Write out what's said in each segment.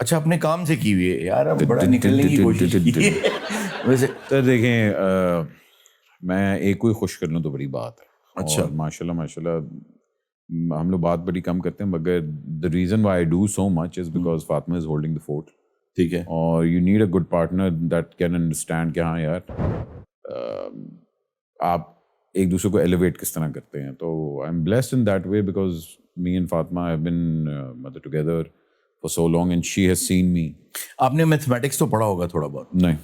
اچھا اپنے کام سے کی ہوئی ہے یار, اب بڑا نکلنے کی کوشش کی ہے ویسے. سر دیکھیں میں ایک کوئی خوش کر لوں تو بڑی بات ہے. اچھا ماشاء اللہ ہم لوگ بات بڑی کم کرتے ہیں, مگر the reason why I do so much is because Fatima is holding the fort. ٹھیک ہے, اور you need a good partner that can understand کہ ہاں یار آپ ایک دوسرے کو ایلیویٹ کس طرح کرتے ہیں. تو I'm blessed in that way because me and Fatma have been together for so long and she has seen me. آپ نے میتھمیٹکس تو پڑھا ہوگا تھوڑا بہت؟ نہیں,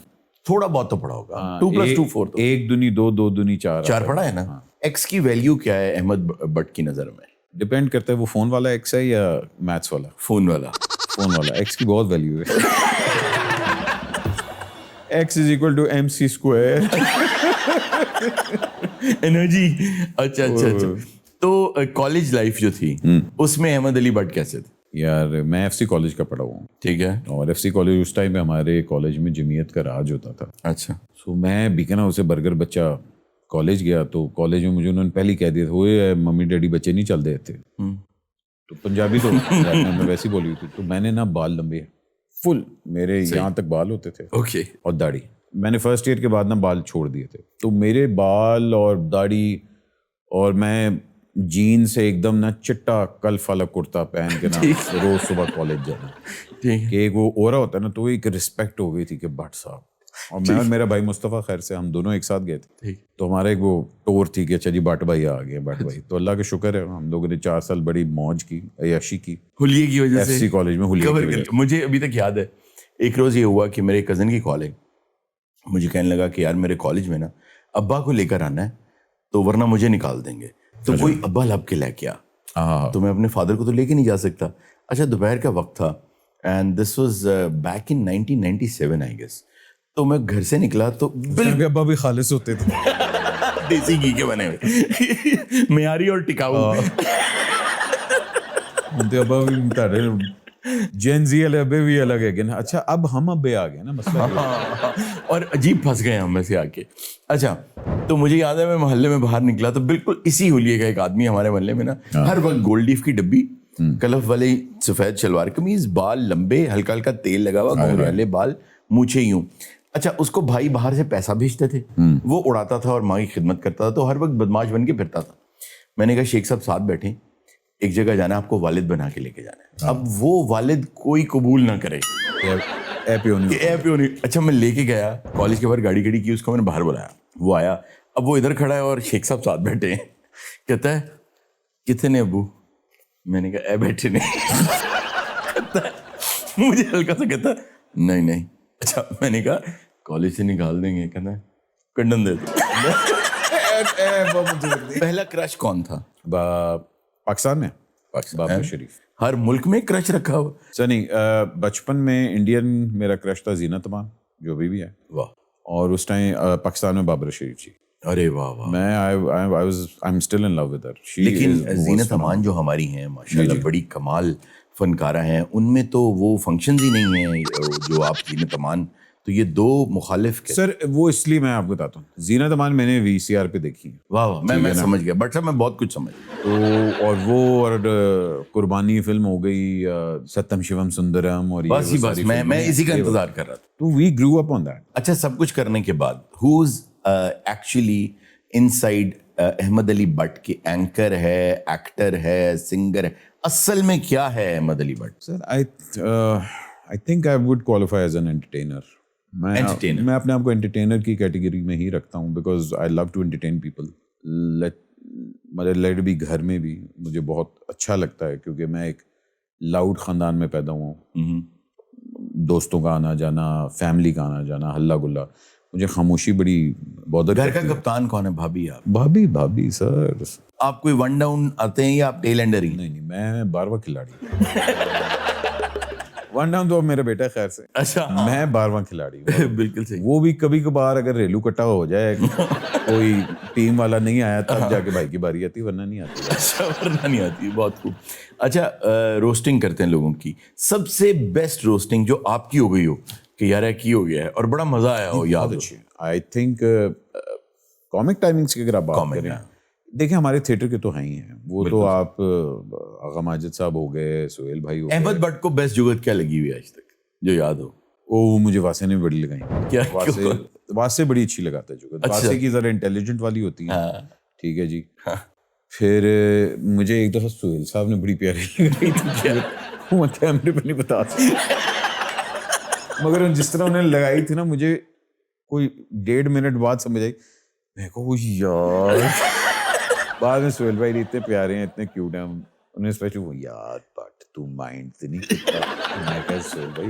تھوڑا بہت تو پڑھا ہوگا. 2+2 4 تو 1 دونی 2 2 دونی 4 پڑھا ہے نا. ایکس کی ویلیو کیا ہے احمد بٹ کی نظر میں؟ ڈپینڈ کرتا ہے وہ فون والا ایکس ہے یا میتھس والا. فون والا. فون والا ایکس کی بہت ویلیو ہے. X is equal to MC². Energy. اچھا اچھا اچھا. تو کالج لائف جو تھی اس میں احمد علی بٹ کیسے تھے؟ یار میں FC کالج کا پڑھا ہوں. ٹھیک ہے. اور FC کالج اس ٹائم پہ ہمارے کالج میں جمعیت کا راج ہوتا تھا. اچھا. سو میں بیکن ہاؤس سے برگر بچہ کالج گیا تو کالج میں مجھے انہوں نے پہلے کہہ دیا تھا وہ ممی ڈیڈی بچے نہیں چل رہے تھے. تو پنجابی تو میں ویسی بولی ہوئی تھی. تو میں نے نا بال لمبے فل میرے یہاں تک بال ہوتے تھے. اوکے. اور داڑھی میں نے فرسٹ ایئر کے بعد نا بال چھوڑ دیے تھے. تو میرے بال اور داڑھی اور میں جین سے ایک دم نا چٹا کلف والا کرتا پہن کے نا روز صبح کالج جانا. کہ ایک وہ اورا ہوتا ہے نا, تو ایک رسپیکٹ ہو گئی تھی کہ بٹ صاحب. اور میں اور میرا بھائی مصطفیٰ خیر سے ہم دونوں ایک ساتھ گئے تھے. تو ہمارا ایک وہ ٹور تھی کہ اچھا جی بٹ بھائی آ گئے. بٹ بھائی تو اللہ کا شکر ہے ہم لوگوں نے 4 سال بڑی موج کی, عیاشی کی ہولیے کی وجہ سے. FC کالج میں ہولیے کی وجہ سے. مجھے ابھی تک یاد ہے ایک روز یہ ہوا کہ میرے کزن کی کال ہے, مجھے کہنے لگا کہ یار میرے کالج میں نا ابا کو لے کر آنا ہے تو ورنہ مجھے نکال دیں گے. تو کوئی ابا لب کے لے کے آ, تو میں اپنے فادر کو تو لے کے نہیں جا سکتا. اچھا دوپہر کا وقت تھا and this was back in 1997 I guess. تو میں گھر سے نکلا تو ابا بھی خالص ہوتے تھے, دیسی گھی کے بنے ہوئے, معیاری اور ٹکاؤ. ابا بھی جین زی ابے بھی الگ ہے نا. اچھا اب ہم ابے آ گئے نا مسئلہ, اور عجیب پھنس گئے ہم میں سے آ کے. اچھا تو مجھے یاد ہے میں محلے میں باہر نکلا تو بالکل اسی ہولیے کا ایک آدمی ہمارے محلے میں نا ہر وقت گولڈیف کی ڈبی, کلف والی سفید شلوار قمیض, بال لمبے, ہلکا ہلکا تیل لگا ہوا, گھنگریلے بال, مونچھیں یوں. اچھا اس کو بھائی باہر سے پیسہ بھیجتے تھے, وہ اڑاتا تھا اور ماں کی خدمت کرتا تھا, تو ہر وقت بدماش بن کے پھرتا تھا. میں نے کہا شیخ صاحب ساتھ بیٹھیں, ایک جگہ جانا ہے, آپ کو والد بنا کے لے کے جانا ہے. اب وہ والد کوئی قبول نہ کرے اچھا میں لے کے گیا کالج کے باہر, گاڑی کھڑی کی, اس کو میں نے باہر بلایا, وہ آیا. اب وہ ادھر کھڑا ہے اور شیخ صاحب ساتھ بیٹھے ہیں. کہتا ہے کتنے ابو؟ میں نے کہا اے بیٹھے نہیں. کہتا ہے مجھے ہلکا سا کہتا ہے نہیں. اچھا میں نے کہا کالج سے نکال دیں گے. کہنا کنڈم دے دو. پہلا کرش کون تھا پاکستان میں؟ بابر شریف. ہر ملک میں کرش رکھا ہوا سر نہیں, بچپن میں انڈین میرا کرش تھا زینت امان, جو ابھی بھی ہے. واہ. اور اس ٹائم پاکستان میں بابر شریف جی. ارے واہ واہ. میں I'm still in love with her. لیکن زینت امان جو ہماری ہیں ماشاءاللہ بڑی کمال فنکارہ ہیں, ان میں تو وہ فنکشنز ہی نہیں ہیں جو آپ زینت امان, تو یہ دو مخالف. سر وہ اس لیے میں آپ کو بتاتا ہوں, زینت امان میں نے VCR پہ دیکھی. واہ واہ, میں سمجھ گیا, بٹ صاحب میں بہت کچھ سمجھ. تو اور وہ اور قربانی فلم ہو گئی, ستم شیوم سندرم, اور بس میں اسی کا انتظار کر رہا تھا. تو we grew up on that. اچھا سب کچھ کرنے کے بعد who's actually inside Ahmed Ali Butt کے اینکر ہے, ایکٹر ہے, سنگر ہے, اصل میں کیا ہے Ahmed Ali Butt? Sir I think I would qualify as an entertainer. میں اپنے آپ کو انٹرٹینر کی کیٹیگری میں ہی رکھتا ہوں, because I love to entertain people. Late بھی گھر میں بھی مجھے بہت اچھا لگتا ہے, کیونکہ میں ایک لاؤڈ خاندان میں پیدا ہوا ہوں. دوستوں کا آنا جانا, فیملی کا آنا جانا, ہلا گلا. مجھے خاموشی بڑی بہت. گھر کا کپتان کون ہے؟ بھابھی. آپ بھابھی سر. آپ کوئی ون ڈاؤن آتے ہیں یا آپ ٹیل اینڈر ہی؟ نہیں میں 12واں کھلاڑی. ون ڈاؤن تو میرا بیٹا خیر سے. اچھا میں 12واں کھلاڑی. بالکل صحیح. وہ بھی کبھی کبھار اگر ریلو کٹا ہو جائے, کوئی ٹیم والا نہیں آیا, تب جا کے بھائی کی باری آتی, ورنہ نہیں آتی. اچھا ورنہ نہیں آتی. بہت خوب. اچھا روسٹنگ کرتے ہیں لوگوں کی, سب سے بیسٹ روسٹنگ جو آپ کی ہو گئی ہو کہ یار کی ہو گیا ہے اور بڑا مزہ آیا ہو, یاد ہو؟ آئی تھنک کامک ٹائمنگس کی اگر آپ بات کریں, دیکھیں ہمارے تھیٹر کے تو ہیں ہی ہیں وہ. تو آپ آغا ماجد صاحب ہو گئے, سہیل بھائی ہو گئے. احمد بٹ کو بیسٹ جگت کیا لگی ہوئی ہے آج تک؟ جو یاد ہو. وہ مجھے واسے نے بڑی لگائی. کیا واسے بڑی اچھی لگاتا ہے جگت. واسے کی ذرا انٹیلیجنٹ والی ہوتی ہے. ٹھیک ہے جی. پھر مجھے ایک دفعہ سہیل صاحب نے بڑی پیاری لگائی تھی. وہ کیمرے پہ نہیں بتا سکتا مگر جس طرح انہوں نے لگائی تھی نا, مجھے کوئی 1.5 منٹ بعد سمجھ آئی. میں کہا یار بعد میں سہیل بھائی اتنے پیارے ہیں, اتنے کیوٹ ہیں. انہیں اسپیشلی وہ یاد بٹ تو مائنڈ سے نہیں کرتا. میں کہا سہیل بھائی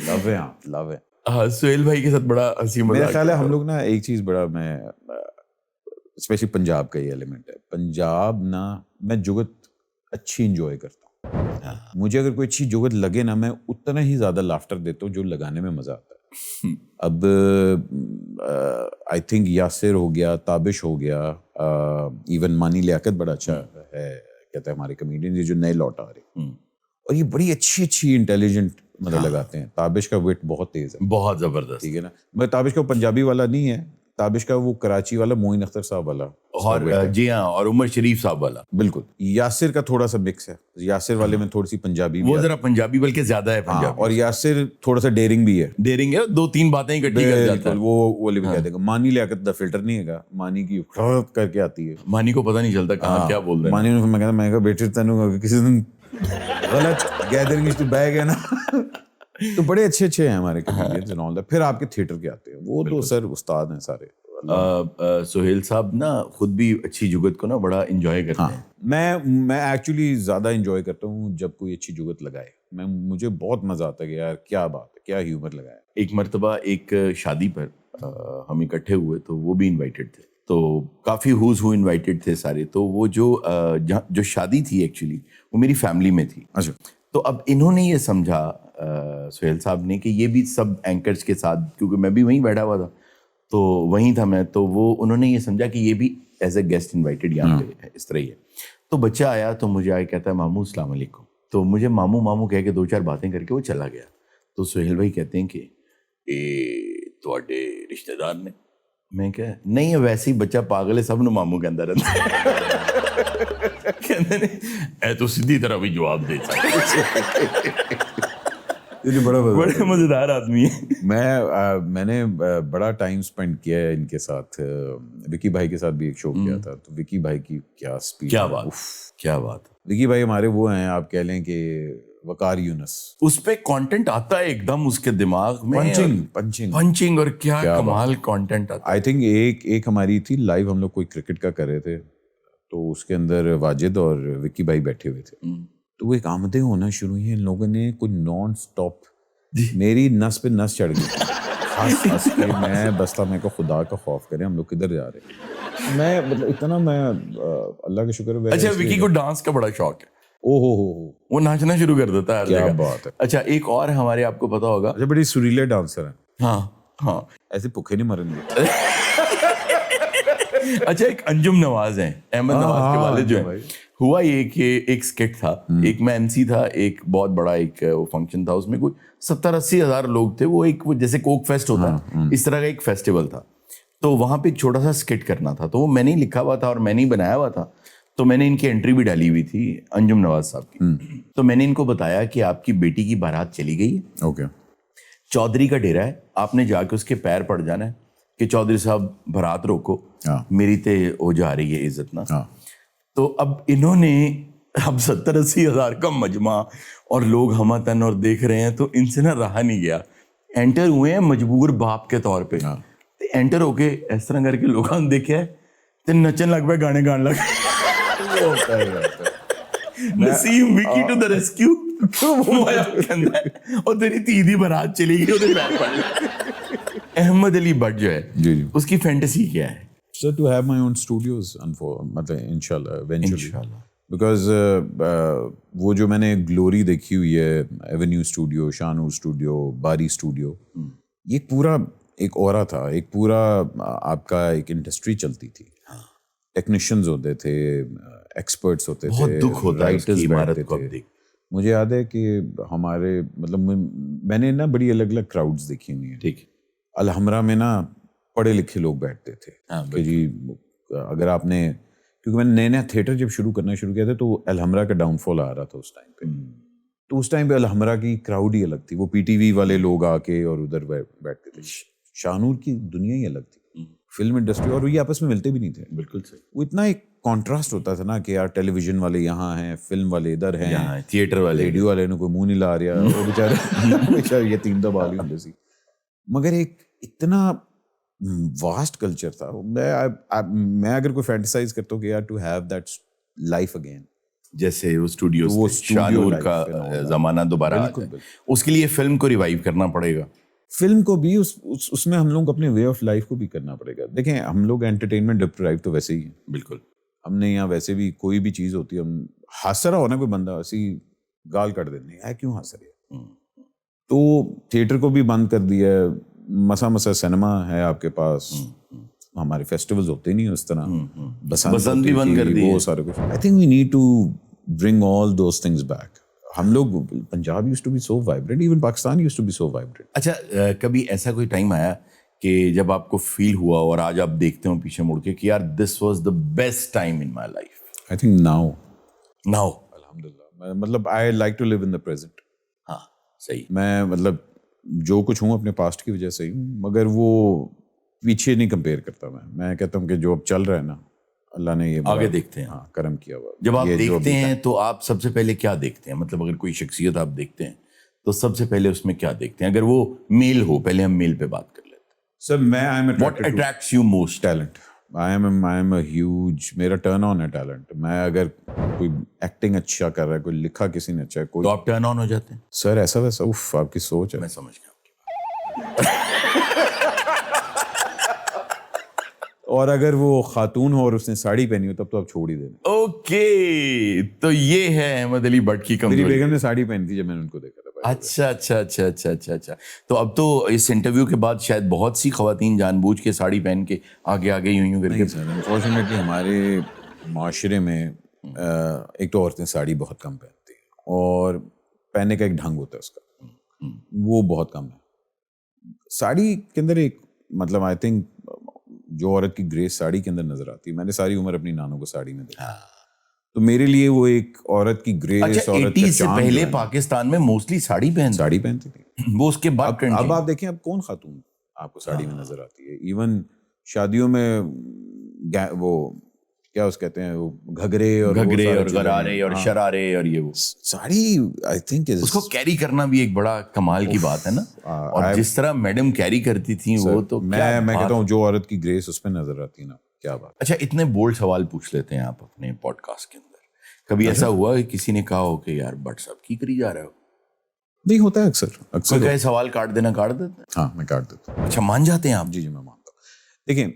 لو ہے, آپ لو ہے. ہاں سہیل بھائی کے ساتھ بڑا ہنسی مذاق. میرا خیال ہے ہم لوگ نا ایک چیز بڑا, میں اسپیشلی پنجاب کا یہ ایلیمنٹ ہے. پنجاب نا میں جگت اچھی انجوائے کرتا ہوں. مجھے اگر کوئی اچھی جگت لگے نا, میں اتنا ہی زیادہ لافٹر دیتا ہوں جو لگانے میں مزہ آتا ہے. اب آئی تھنک یاسر ہو گیا, تابش ہو گیا, ایون مانی لیاقت بڑا اچھا ہے کہتے ہیں ہمارے کمیڈین جو نئے لوٹ آ رہے, اور یہ بڑی اچھی انٹیلیجنٹ مطلب لگاتے ہیں. تابش کا وٹ بہت تیز ہے, بہت زبردست. ٹھیک ہے نا. میں تابش کا پنجابی والا نہیں ہے, تابش کا وہ کراچی والا موین اختر صاحب والا, اور جی ہاں, اور عمر شریف صاحب والا. بالکل. یاسر کا تھوڑا سا مکس ہے. یاسر والے میں تھوڑی سی پنجابی, وہ ذرا پنجابی بلکہ زیادہ ہے پنجابی. اور یاسر تھوڑا سا ڈیرنگ بھی ہے. ڈیرنگ ہے, 2-3 باتیں اکٹھی کر جاتا ہے. وہ بھی کہہ دے گا. مانی لیاقت دا فلٹر نہیں ہے گا, مانی کی کر کے آتی ہے. مانی کو پتہ نہیں چلتا کہاں کیا بول رہے ہیں. مانی میں کہا بیٹے تینوں کسی دن غلط گیدرنگ تو بہ گیا نا. تو بڑے اچھے ہیں ہمارے کمیڈینز اینڈ آل دیٹ. پھر آپ کے تھیٹر کے آتے ہیں, وہ تو سر استاد ہیں سارے. سہیل صاحب نا خود بھی اچھی جگت کو نا بڑا انجوائے کرتے ہیں. میں ایکچولی زیادہ انجوائے کرتا ہوں جب کوئی اچھی جگت لگائے. مجھے بہت مزہ آتا ہے کہ یار کیا بات ہے, کیا ہیومر لگایا. ایک مرتبہ ایک شادی پر ہم اکٹھے ہوئے, تو وہ بھی انوائٹیڈ تھے, تو کافی ہو انوائٹیڈ تھے سارے. تو وہ جو شادی تھی ایکچولی وہ میری فیملی میں تھی. اچھا. تو اب انہوں نے یہ سمجھا سہیل صاحب نے کہ یہ بھی سب اینکرز کے ساتھ, کیونکہ میں بھی وہیں بیٹھا ہوا تھا تو وہیں تھا میں, تو وہ انہوں نے یہ سمجھا کہ یہ بھی ایز اے گیسٹ انوائٹیڈ یہاں پہ اس طرح ہی ہے. تو بچہ آیا تو مجھے آیا کہتا ہے ماموں السلام علیکم. تو مجھے ماموں کہہ کے 2-4 باتیں کر کے وہ چلا گیا. تو سہیل بھائی کہتے ہیں کہ تواڈے رشتے دار نے. میں کہا نہیں, ویسے ہی بچہ پاگل ہے, سب نے ماموں کے اندر کہتے ہیں اے تو سیدھی طرح بھی جواب دے سکتے. بڑے مزیدار آدمی ہیں. میں نے بڑا ٹائم سپینڈ کیا ہے ان کے ساتھ. وکی بھائی کے ساتھ بھی ایک شو کیا تھا, تو وکی بھائی کی کیا اسپیچ, کیا بات. وکی بھائی ہمارے وہ ہیں, آپ کہہ لیں کہ وقار یونس. اس پہ کانٹینٹ آتا ہے ایک دم اس کے دماغ میں, پنچنگ اور کیا کمال کانٹینٹ آتا ہے. آئی تھنک ایک ہماری تھی لائیو, ہم لوگ کوئی کرکٹ کا کر رہے تھے, تو اس کے اندر واجد اور وکی بھائی بیٹھے ہوئے تھے. تو وہ ایک آمدیں ہونا شروع ہوئی ہیں, ان لوگوں نے کوئی نان سٹاپ, میری نس پہ نس چڑھ گئی. ہنس کے میں بستا, میں کو خدا کا خوف کریں, ہم لوگ کدھر جا رہے ہیں. میں مطلب اتنا, میں اللہ کا شکر ہے. اچھا, وکی کو ڈانس کا بڑا شوق ہے. ہو وہ ناچنا شروع کر دیتا ہے. کیا بات ہے. اچھا, ایک اور ہمارے, آپ کو پتا ہوگا, بڑی سریلے ڈانسر ہیں. ہاں ایسے بھوکے نہیں مریں گے. اچھا, ایک انجم نواز ہیں, احمد نواز کے والد جو ہیں. ہوا یہ کہ ایک اسکٹ تھا, ایک میں ایم سی تھا, ایک بہت بڑا ایک فنکشن تھا, اس میں کوئی 70-80 ہزار لوگ تھے. وہ ایک جیسے کوک فیسٹ ہوتا ہے اس طرح کا ایک فیسٹیول تھا. تو وہاں پہ ایک چھوٹا سا اسکٹ کرنا تھا, تو وہ میں نے ہی لکھا ہوا تھا اور میں نے ہی بنایا ہوا تھا. تو میں نے ان کی انٹری بھی ڈالی ہوئی تھی, انجم نواز صاحب کی. تو میں نے ان کو بتایا کہ آپ کی بیٹی کی بارات چلی گئی ہے, اوکے, چودھری کا ڈیرا ہے, آپ نے جا کے اس کے پیر پڑ جانا ہے کہ چودھری صاحب بارات روکو, میری تے ہو جا رہی ہے عزت نا. تو اب انہوں نے, اب 70-80 ہزار کا مجمع اور لوگ ہمہ تن اور دیکھ رہے ہیں, تو ان سے نہ رہا نہیں گیا. انٹر ہوئے ہیں مجبور باپ کے طور پہ. انٹر ہو کے اس طرح کر کے لوگوں نے دیکھا ہے تو نچن لگ پہ, گانے گان لگ نسیم وکی ٹو دا ریسکیو, اور تیری تیدی برات چلی گئی, وہ پیر پڑ گئی. احمد علی بٹ جو ہے, اس کی فینٹیسی کیا ہے؟ So to have my own studios, مطلب انشاءاللہ eventually, because وہ جو میں نے گلوری دیکھی ہوئی ہے, ایونیو اسٹوڈیو, شانور اسٹوڈیو, باری اسٹوڈیو, یہ پورا ایک اورا تھا, ایک پورا آپ کا ایک انڈسٹری چلتی تھی. ٹیکنیشینز ہوتے تھے, ایکسپرٹس ہوتے تھے, بہت دکھ ہوتا ہے اس کی عمارت کو. مجھے یاد ہے کہ ہمارے مطلب میں نے نا بڑی الگ الگ کراؤڈز دیکھی ہوئی ہیں. ٹھیک, الحمرہ میں نا پڑھے لکھے لوگ بیٹھتے تھے کہ جی اگر آپ نے, کیونکہ میں نے نیا تھیٹر جب شروع کرنا شروع کیا تھا تو الحمرہ کا ڈاؤن فال آ رہا تھا اس ٹائم پہ. تو اس ٹائم پہ الحمرا کی کراؤڈ ہی الگ تھی, وہ پی ٹی وی والے لوگ آ کے اور ادھر بیٹھتے تھے. شاہ نور کی دنیا ہی الگ تھی, فلم انڈسٹری, اور یہ آپس میں ملتے بھی نہیں تھے. بالکل صحیح. وہ اتنا ایک کانٹراسٹ ہوتا تھا نا کہ یار ٹیلی ویژن والے یہاں ہیں, فلم والے ادھر ہیں, تھیٹر والے, ریڈیو والے نے کوئی منہ نہیں لا رہا, وہ بیچارے یہ تین دبا لی ہوں سی. مگر ایک اتنا واسٹ کلچر تھا. میں اگر کوئی فینٹیسائز کرتا ہوں کہ یار to have that life again, جیسے وہ اسٹوڈیوز شاہ نور کا زمانہ دوبارہ آ جائے, اس کے لیے فلم کو ریوائیو کرنا پڑے گا. فلم کو بھی اس میں ہم لوگ اپنے وے آف لائف کو بھی کرنا پڑے گا. دیکھیں ہم لوگ انٹرٹینمنٹ ڈپرائیو تو ویسے ہی ہیں. بالکل. ہم نے یہاں ویسے بھی کوئی بھی چیز ہوتی ہے, ہم ہنس رہا ہونا کوئی بندہ ایسی گال کٹ دینے ہے, کیوں ہنس رہے ہیں. تو تھیٹر کو بھی بند کر دیا ہے, مسا سینما ہے آپ کے پاس, ہمارے فیسٹیولز ہوتے نہیں اس طرح, بسنت بھی بند کر دی, وہ سارے کچھ. I think we need to bring all those things back. ہم لوگ, Punjab used to be so vibrant, even Pakistan used to be so vibrant. اچھا کبھی ایسا کوئی ٹائم آیا کہ جب آپ کو فیل ہوا اور آج آپ دیکھتے ہو پیچھے مڑ کے کہ یار this was the best time in my life? I think now الحمدللہ. مطلب I like to live in the present. ہاں صحیح. میں مطلب جو کچھ ہوں اپنے پاسٹ کی وجہ سے ہی ہوں, مگر وہ پیچھے نہیں کمپیئر کرتا. میں کہتا ہوں کہ جو اب چل رہا ہے نا, اللہ نے یہ آگے دیکھتے ہیں. ہاں کرم کیا ہوا. جب آپ دیکھتے ہیں تو آپ سب سے پہلے کیا دیکھتے ہیں؟ مطلب اگر کوئی شخصیت آپ دیکھتے ہیں تو سب سے پہلے اس میں کیا دیکھتے ہیں؟ اگر وہ میل ہو, پہلے ہم میل پہ بات کر لیتے ہیں. سر میں what attracts you most? Talent. I am a huge, میرا ٹرن آن ہے ٹیلنٹ. میں اگر کوئی ایکٹنگ اچھا کر رہا ہے, کوئی لکھا کسی نے اچھا ہے, کوئی, تو آپ ٹرن آن ہو جاتے ہیں. سر ایسا ویسا اف آپ کی سوچ ہے. میں سمجھ گیا آپ کی اور اگر وہ خاتون ہو اور اس نے ساڑی پہنی ہو تب تو آپ چھوڑ ہی دینا. اوکے, تو یہ ہے احمد علی بٹ کی کمزوری. میری بیگم نے ساڑی پہنی تھی جب میں نے ان کو دیکھا تھا. اچھا. تو اب تو اس انٹرویو کے بعد شاید بہت سی خواتین جان بوجھ کے ساڑی پہن کے آگے یوں کر کے. سر انفارچونیٹلی ہمارے معاشرے میں ایک تو عورتیں ساڑی بہت کم پہنتی ہیں, اور پہننے کا ایک ڈھنگ ہوتا ہے اس کا, وہ بہت کم ہے. ساڑی کے اندر ایک مطلب آئی تھنک جو عورت کی گریس ساڑی کے اندر نظر آتی ہے. میں نے ساری عمر اپنی نانوں کو ساڑی میں دیکھا, تو میرے لیے وہ ایک عورت کی گریس. اچھا 80 سے پہلے پاکستان میں موسٹلی ساڑی پہنتی تھی. وہ اس کے بعد اب آپ دیکھیں اب کون خاتون آپ کو ساڑی میں نظر آتی ہے؟ ایون شادیوں میں وہ کیا اس کہتے ہیں, وہ گھگرے اور غرارے اور شرارے اور یہ وہ ساڑی آئی تھنک اس کو کیری کرنا بھی ایک بڑا کمال کی بات ہے نا. اور جس طرح میڈم کیری کرتی تھیں وہ تو میں کہتا ہوں جو عورت کی گریس اس پہ نظر آتی ہے نا, کیا بات. اچھا اتنے بولڈ سوال پوچھ لیتے ہیں آپ اپنے پوڈ کاسٹ کے اندر, کبھی ایسا ہوا کہ کسی نے کہا ہو کہ یار بٹ صاحب کی کری جا رہے ہو؟ نہیں ہوتا ہے اکثر کئی سوال کاٹ دینا کاٹ دیتے ہیں. ہاں میں کاٹ دیتا ہوں. اچھا مان جاتے ہیں آپ؟ جی میں مانتا ہوں. دیکھیں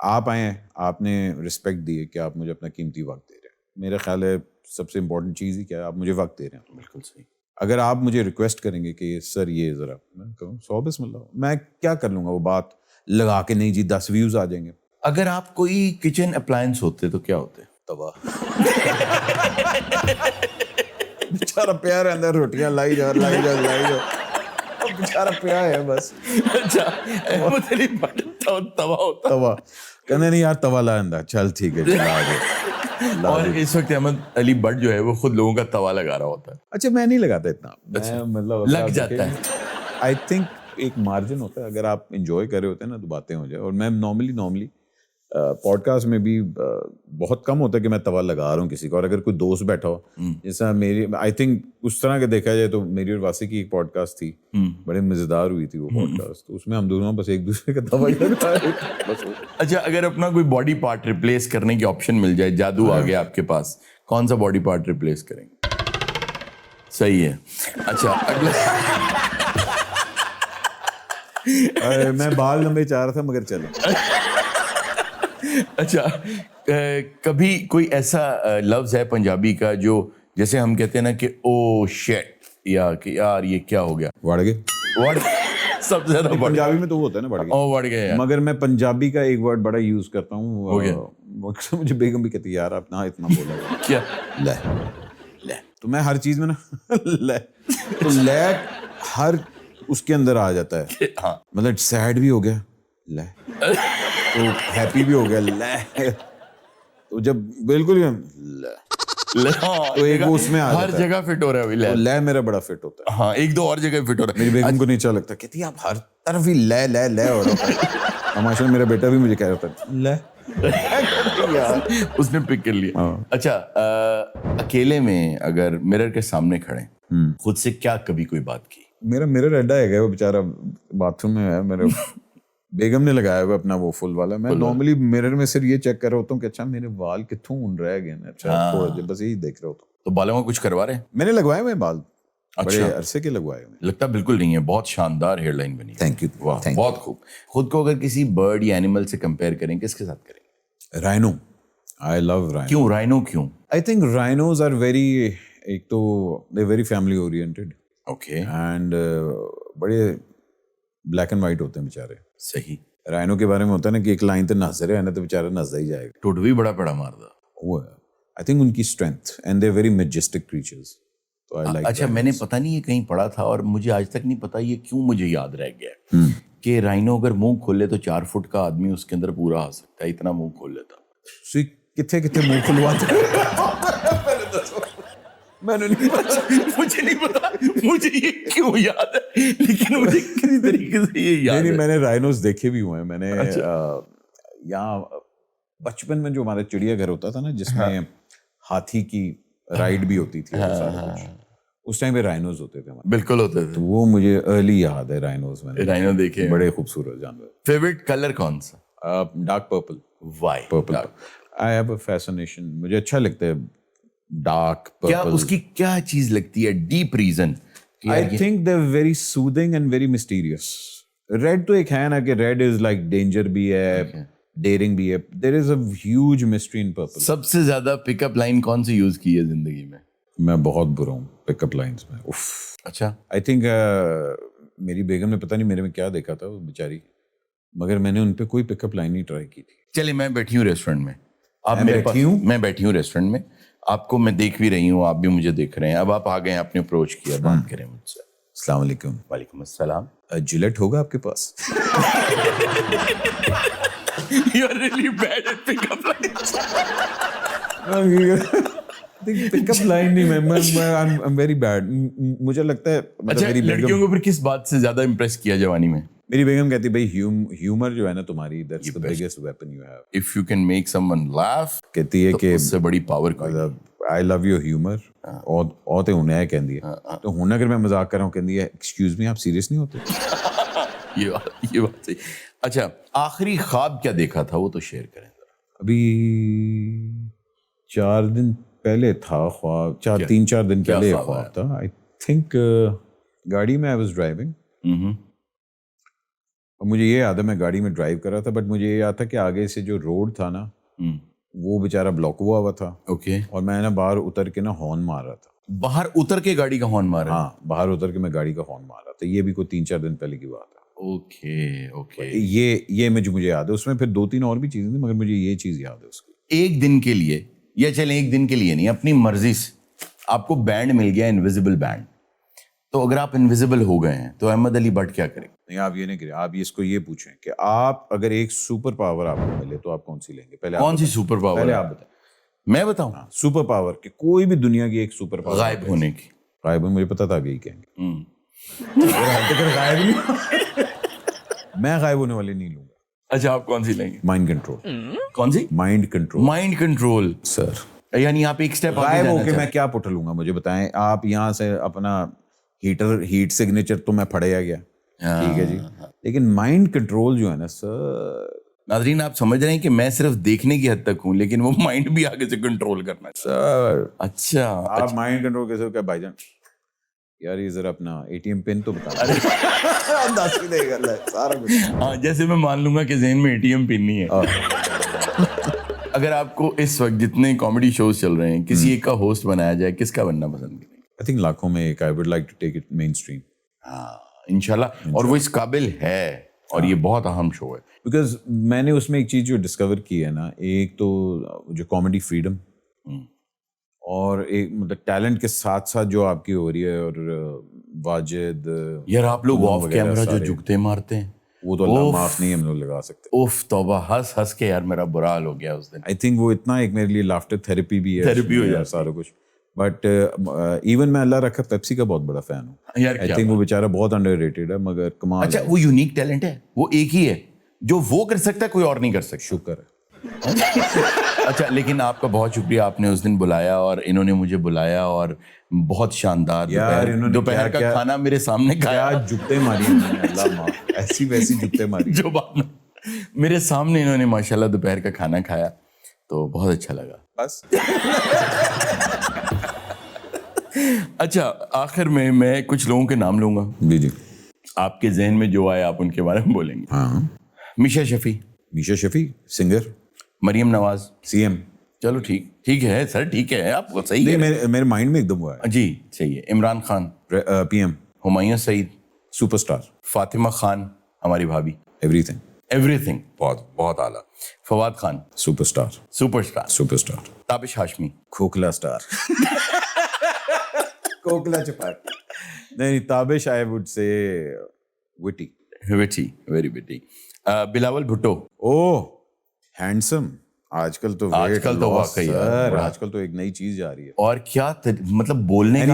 آپ آئے ہیں, آپ نے رسپیکٹ دی ہے کہ آپ مجھے اپنا قیمتی وقت دے رہے ہیں. میرا خیال ہے سب سے امپورٹنٹ چیز ہی کیا ہے, آپ مجھے وقت دے رہے ہیں. بالکل صحیح. اگر آپ مجھے ریکویسٹ کریں گے کہ سر یہ ذرا, میں کہوں 100 بسم اللہ, میں کیا کر لوں گا وہ بات لگا کے, نہیں جی 10 ویوز آ جائیں گے. اگر آپ کوئی کچن اپلائنس ہوتے تو کیا ہوتے؟ توا. بیچارہ پیار ہے اندر, روٹیاں لائی جا بیچارہ پیا ہے بس. اچھا احمد علی بٹ توا ہوتا. توا کہنے نہیں یار توا لا اندر, چل ٹھیک ہے چلا دے. اور اس وقت احمد علی بٹ جو ہے وہ خود لوگوں کا توا لگا رہا ہوتا ہے. اچھا میں نہیں لگاتا اتنا, میں مطلب لگ جاتا ہے. آئی تھنک ایک مارجن ہوتا ہے, اگر آپ انجوائے کر رہے ہوتے ہیں نا تو باتیں ہو جائے. اور میں نارملی پوڈ کاسٹ میں بھی بہت کم ہوتا ہے کہ میں توا لگا رہا ہوں کسی کو. اور اگر کوئی دوست بیٹھا ہو, جیسا میری آئی تھنک اس طرح کے دیکھا جائے تو میری اور واسی کی ایک پوڈ کاسٹ تھی, بڑے مزیدار ہوئی تھی وہ پوڈ کاسٹ. تو اس میں ہم دونوں بس ایک دوسرے کا توا لگا رہے بس. اچھا اگر اپنا کوئی باڈی پارٹ ریپلیس کرنے کی آپشن مل جائے, جادو آ گیا آپ کے پاس, کون سا باڈی پارٹ ریپلیس کریں گے؟ صحیح ہے. اچھا میں بال لمبے چاہ رہا تھا مگر چلے. اچھا کبھی کوئی ایسا لفظ ہے پنجابی کا جو جیسے ہم کہتے ہیں نا کہ او شٹ, یا کہ یار یہ کیا ہو گیا؟ بڑھ گئے. سب سے زیادہ پنجابی میں تو وہ ہوتا ہے نا بڑھ گئے. مگر میں پنجابی کا ایک ورڈ بڑا یوز کرتا ہوں, مجھے بیگم بھی کہتی ہے یار آپ نہ اتنا بولا. کیا؟ لے. تو میں ہر چیز میں نا لے, تو لے ہر اس کے اندر آ جاتا ہے. مطلب سیڈ بھی ہو گیا لے, تو ہیپی بھی ہو گیا لے, تو جب بالکل لے تو ایک وہ اس میں آ ہر جاتا ہے. جگہ فٹ ہو رہا ہے ابھی تو لے. لے میرا بڑا فٹ ہوتا ہے. ہاں ایک دو اور جگہ فٹ ہو رہا ہے. میری بیگم کو نہیں اچھا لگتا, کہتی ہے آپ ہر طرف ہی لے لے لے ہو رہا ہے. ماشاء اللہ میرا بیٹا بھی مجھے کہہ رہا تھا لے. اس نے پک کر لیا. اچھا اکیلے میں اگر مرر کے سامنے کھڑے خود سے کیا کبھی کوئی بات کی؟ میرا میرر ایڈا ہے وہ بیچارہ باتھ روم میں ہے, میرے بیگم نے لگایا ہوا اپنا وہ فل والا. میں نارملی مرر میں صرف یہ چیک کر رہا ہوتا ہوں کہ اچھا میرے بال کتوں رہ گئے ہیں, اچھا تھوڑا دیر بس یہی دیکھ رہا ہوتا ہوں. تو بالوں کا کچھ کروا رہے ہیں؟ میں نے لگوائے ہوئے بال, بڑے عرصے کے لگوائے ہوئے. لگتا بالکل نہیں ہے, بہت شاندار ہیئر لائن بنی. Thank you. واہ بہت خوب. خود کو اگر کسی برڈ یا اینیمل سے کمپیئر کریں کس کے ساتھ کریں؟ رائنو. آئی لو رائنو. کیوں رائنو کیوں؟ آئی تھنک رائنوز آر ویری, ایک تو they very family oriented okay and بڑے بلیک اینڈ وائٹ ہوتے ہیں بیچارے. صحیح. رائنو کے بارے میں ہوتا ہے نا کہ ایک لائن تو نظر ہے نا تو بیچارہ نظر ہی جائے گا. ٹوٹ بھی بڑا پڑا ماردا وہ ہے. آئی تھنک ان کی strength and they very majestic creatures. اچھا میں نے پتہ نہیں یہ کہیں پڑھا تھا اور مجھے آج تک نہیں پتا یہ کیوں مجھے یاد رہ گیا کہ رائنو اگر منہ کھولے تو 4 فٹ کا آدمی اس کے اندر پورا آ سکتا ہے, اتنا منہ کھول لیتا. کتنے کتنے منہ کھلواتے میں نے نہیں پتا, مجھے نہیں پتا مجھے یہ کیوں یاد ہے, لیکن مجھے کسی طریقے سے یہ یاد ہے. میں نے رائنوز دیکھے بھی ہوئے ہیں. میں نے یہاں بچپن میں جو ہمارا چڑیا گھر ہوتا تھا نا جس میں ہاتھی کی رائڈ بھی ہوتی تھی, اس ٹائم پہ رائنوز ہوتے تھے. بالکل ہوتے تھے. تو وہ مجھے ارلی یاد ہے رائنوز. میں رائنو دیکھے, بڑے خوبصورت جانور. فیوریٹ کلر کون سا؟ Dark purple. Why purple. I have a fascination, مجھے اچھا لگتا ہے ڈارک پرپل. کیا اس کی کیا چیز لگتی ہے deep reason? I think they very soothing and very mysterious. Red تو ایک ہے نا کہ ریڈ از لائک ڈینجر بھی ہے, ڈیئرنگ بھی ہے. There is a huge mystery in purple. سب سے زیادہ پک اپ لائن کون سی یوز کی ہے زندگی میں؟ میں بہت برا ہوں پک اپ لائنس میں. اچھا. آئی تھنک میری بیگم نے پتہ نہیں میرے میں کیا دیکھا تھا وہ بیچاری, مگر میں نے ان پہ کوئی پک اپ لائن نہیں ٹرائی کی تھی. چلے میں بیٹھی ہوں ریسٹورینٹ میں, آپ میرے پاس, میں بیٹھی ہوں ریسٹورینٹ میں, آپ کو میں دیکھ بھی رہی ہوں, آپ بھی مجھے دیکھ رہے ہیں. اب آپ آ گئے ہیں, آپ نے اپروچ کیا, بات کریں مجھ سے. السلام علیکم. وعلیکم السلام. جلیٹ ہوگا آپ کے پاس؟ You are really bad at pick up lines. Pick up line نہیں, میں ویری بیڈ. مجھے لگتا ہے اچھا لڑکیوں کو پھر کس بات سے زیادہ امپریس کیا جوانی میں؟ میری بیگم کہتی بھائی ہیومر جو ہے نا تمہاری, that's the biggest weapon you have. If you can make someone laugh, کہتی ہے کہ اس سے بڑی پاور کوئی نہیں. I love your humor. اور تے ہونا ہے کہندی ہے. تو ہونا اگر میں مذاق کر رہا ہوں کہندی ہے ایکسکیوز می آپ سیریس نہیں ہوتے؟ یہ بات صحیح. اچھا آخری خواب کیا دیکھا تھا وہ تو شیئر کریں ذرا. ابھی 4 دن پہلے تھا خواب, 3-4 دن پہلے خواب تھا. آئی تھنک گاڑی میں آئی واز ڈرائیونگ, اور مجھے یہ یاد ہے میں گاڑی میں ڈرائیو کر رہا تھا, بٹ مجھے یہ یاد تھا کہ آگے سے جو روڈ تھا نا وہ بیچارہ بلاک ہوا تھا. اوکے. اور میں نا باہر اتر کے نا ہارن مار رہا تھا. باہر اتر کے گاڑی کا ہارن مارا؟ ہاں باہر اتر کے میں گاڑی کا ہارن مار رہا تھا. یہ بھی کوئی 3-4 دن پہلے کی بات ہے. اوکے. یہ مجھے یاد ہے. اس میں پھر 2-3 اور بھی چیزیں تھیں مگر مجھے یہ چیز یاد ہے اس کی. ایک دن کے لیے, یا چلیں ایک دن کے لیے نہیں, اپنی مرضی سے آپ کو بینڈ مل گیا, انویزیبل بینڈ, تو اگر آپ انویزیبل ہو گئے ہیں تو احمد علی بٹ کیا کریں؟ نہیں آپ یہ نہیں کریں, آپ اس کو یہ پوچھیں کہ آپ اگر ایک سپر پاور آپ کو ملے تو آپ کون سی لیں گے؟ پہلے کون سی سپر پاور؟ پہلے آپ بتائیں. میں بتاؤں؟ سپر پاور کہ کوئی بھی دنیا کی ایک سپر پاور. غائب ہونے کی. غائب ہونے, مجھے پتا تھا کہ یہی کہیں گے. غائب نہیں, میں غائب ہونے والے نہیں لوں گا. اچھا آپ کون سی لیں گے؟ Mind control. کون سی؟ Mind control. Mind control sir. یعنی آپ ایک سٹیپ غائب ہو کے میں کیا پٹھ لوں گا مجھے بتائیں. آپ یہاں سے اپنا ہیٹ سگنیچر تو میں پڑھے گیا, ٹھیک ہے جی, لیکن مائنڈ کنٹرول جو ہے نا سر. ناظرین آپ سمجھ رہے ہیں کہ میں صرف دیکھنے کی حد تک ہوں, لیکن وہ مائنڈ بھی آگے سے کنٹرول کرنا ہے سر. اچھا آپ مائنڈ کنٹرول کیسے ہو؟ کیا بھائی جان یار یہ ذرا اپنا ATM پن تو بتا. ہاں جیسے میں مان لوں گا کہ ذہن میں ATM پن نہیں ہے. اگر آپ کو اس وقت جتنے کامیڈی شوز چل رہے ہیں کسی ایک کا ہوسٹ بنایا جائے, کس کا بننا پسند کریں؟ I think لاکھوں میں ایک. I would like to take it mainstream. ہاں انشاءاللہ, اور وہ اس قابل ہے, اور یہ بہت اہم شو ہے. بیکاز میں نے اس میں ایک چیز جو ڈسکور کی ہے نا, ایک تو جو کامیڈی فریڈم, اور ایک مطلب ٹیلنٹ کے ساتھ ساتھ جو آپ کی ہو رہی ہے, اور واجد یار آپ لوگ آف کیمرہ جو جھکتے مارتے ہیں وہ تو اللہ معاف نہیں ہم لوگ لگا سکتے. اوف توبہ, ہنس ہنس کے یار میرا برا حال ہو گیا اس دن. آئی تھنک وہ اتنا ایک میرے لیے لافٹر تھراپی بھی ہے, تھراپی ہو جاتی سارا کچھ. بٹ ایون میں اللہ رکھا پیپسی کا بہت بڑا فین ہوں. یار آئی تھنک وہ بیچارہ بہت انڈر ریٹڈ ہے مگر کمال. اچھا وہ یونیک ٹیلنٹ ہے, وہ ایک ہی ہے جو وہ کر سکتا ہے, کوئی اور نہیں کر سکتا. شکر ہے. اچھا لیکن آپ کا بہت شکریہ, آپ نے اس دن بلایا اور انہوں نے مجھے بلایا اور بہت شاندار دوپہر کا کھانا میرے سامنے کھایا. جوتے ماری اللہ معاف, ایسی ویسی جوتے ماری جو بات میرے سامنے انہوں نے ماشاءاللہ دوپہر کا کھانا کھایا تو بہت اچھا لگا. بس اچھا آخر میں کچھ لوگوں کے نام لوں گا. جی جی, آپ کے ذہن میں جو آئے آپ ان کے بارے میں بولیں گے. ہاں. Misha Shafi. Misha Shafi singer. Maryam Nawaz. C M. چلو ٹھیک ہے سر, ٹھیک ہے آپ کو صحیح ہے. میرے مائنڈ میں ایک دم ہوا ہے. جی صحیح ہے. Imran Khan. P M. Humayun Saeed. Superstar. Fatima Khan ہماری بھابھی. ایوری تھنگ بہت اعلیٰ. فواد خان. Superstar. تابش ہاشمی. کھوکھلا اسٹار. کھوکھلا چپاٹ. نہیں, Tabish I would say witty. Very witty. Bilawal Bhutto. Oh handsome. آج کل تو واقعی آج کل تو ایک نئی چیز جا رہی ہے. اور کیا مطلب بولنے کا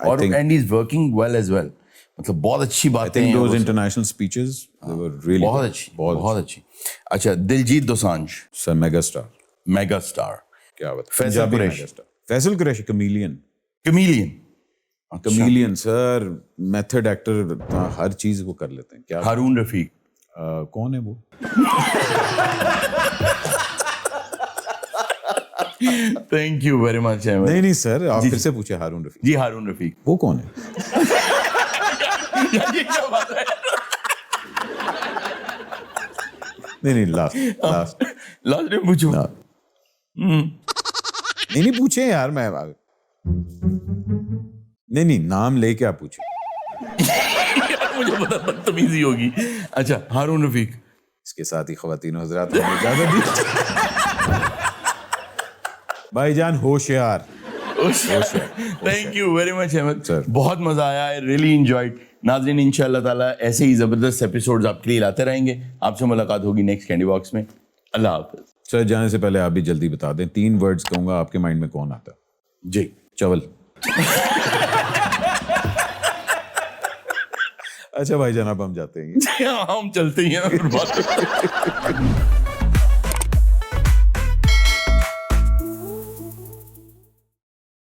اور and is working well as well. مطلب بہت اچھی بات ہے. انٹرنیشنل اسپیچز بہت اچھی. اچھا دلجیت دوسانجھ. سر میگا اسٹار. کیا بات. فیصل قریشی. کمیلین سر, میتھڈ ایکٹر, ہر چیز وہ کر لیتے ہیں. کیا ہارون رفیق. کون ہے وہ؟ تھینک یو ویری مچ. نہیں سر, آپ پھر سے پوچھے. ہارون رفیق. جی ہارون رفیق. وہ کون ہے؟ نہیں لاسٹ میں پوچھوں. نہیں پوچھے یار, میں نہیں نام لے کے آپ پوچھیں. مجھے پتا بدتمیزی ہوگی. اچھا ہارون رفیق. اس کے ساتھ ہی خواتین و حضرات ہمیں اجازت دی. بھائی جان ہوشیار. Thank you very much Ahmed, بہت مزہ آیا. I really enjoyed. ناظرین انشاءاللہ تعالیٰ ایسے ہی زبردست ایپیسوڈز آپ کے لیے لاتے رہیں گے. آپ سے ملاقات ہوگی نیکسٹ کینڈی باکس میں. اللہ حافظ. سر جانے سے پہلے آپ بھی جلدی بتا دیں, 3 ورڈز کہوں گا, آپ کے مائنڈ میں کون آتا ہے؟ جی چول. اچھا بھائی جان اب ہم جاتے ہیں. ہم چلتے ہیں.